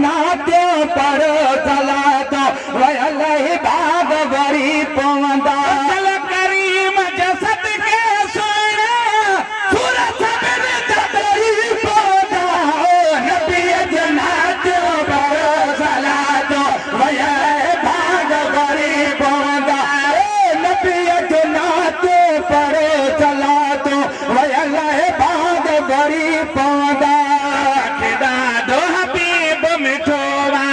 जुनाते पर चला तो वही भाग बड़ी पवंदा करीम जसद के सोना सूरत में तदरी पौधा नबी जुनाते पर चला तो वही भाग बड़ी पवंदा नबी जुनाते पर चला तो वही भाग बड़ी पवंदा दो हबीब मिठोवा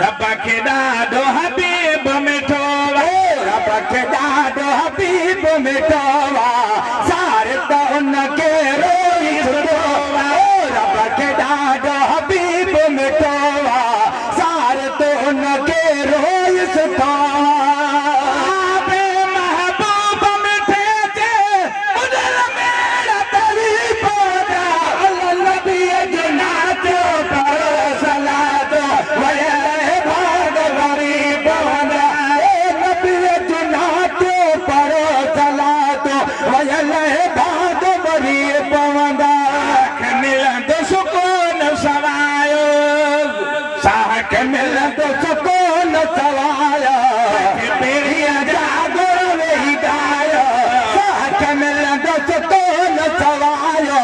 रब के दादो हबीब मिठोवा रब के दादो हबीब मिठोवा सारे तो उनके रोई सुनोवा रब के दादो हबीब मिठोवा सारे तो उनके रोई सुनोवा महबूब मिठे जे उधर मेरा तरी पोदा अल्लाह नबी जुनाते पर सला दो वही भाग बड़ी पवंदा नबी जुनाते पर चला दो वही भाग बड़ी पवंदा मिलन तो सुकून सवायो साहक मिलन तो सुकून सवायो पीढ़िया जागो वही गायो साहक मिलन तो सुकून सवायो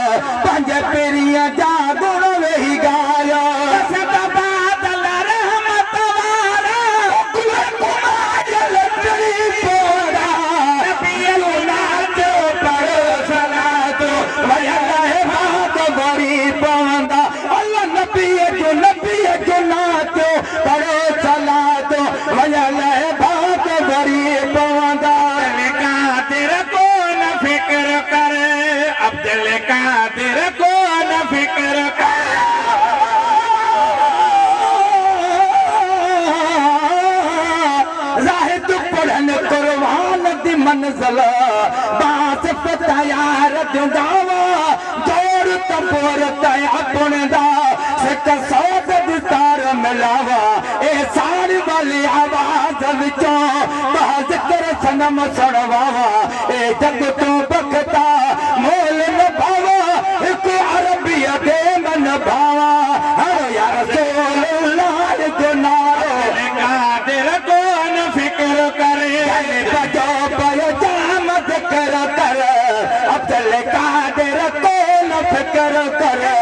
पंज पीढ़िया जागो वही गायो अब्दुल कादिर को न फिक्र कर जाहिद पढ़न कुर्बान दी मंजिल बास पे तैयार जुगावा जोर तपोर तया पुणदा सिक सौद दितार मिलावा ए सारी वाली आवाज विचों बाज कर सनम सड़वावा ए जग तो बखता मोल न भावा एक अरबिया दे मन भावा हर या रसूल अल्लाह जो नारो कादिर को न फिक्र करे बजो बयो जाम जिक्र कर अब्दुल कादिर को न फिक्र करे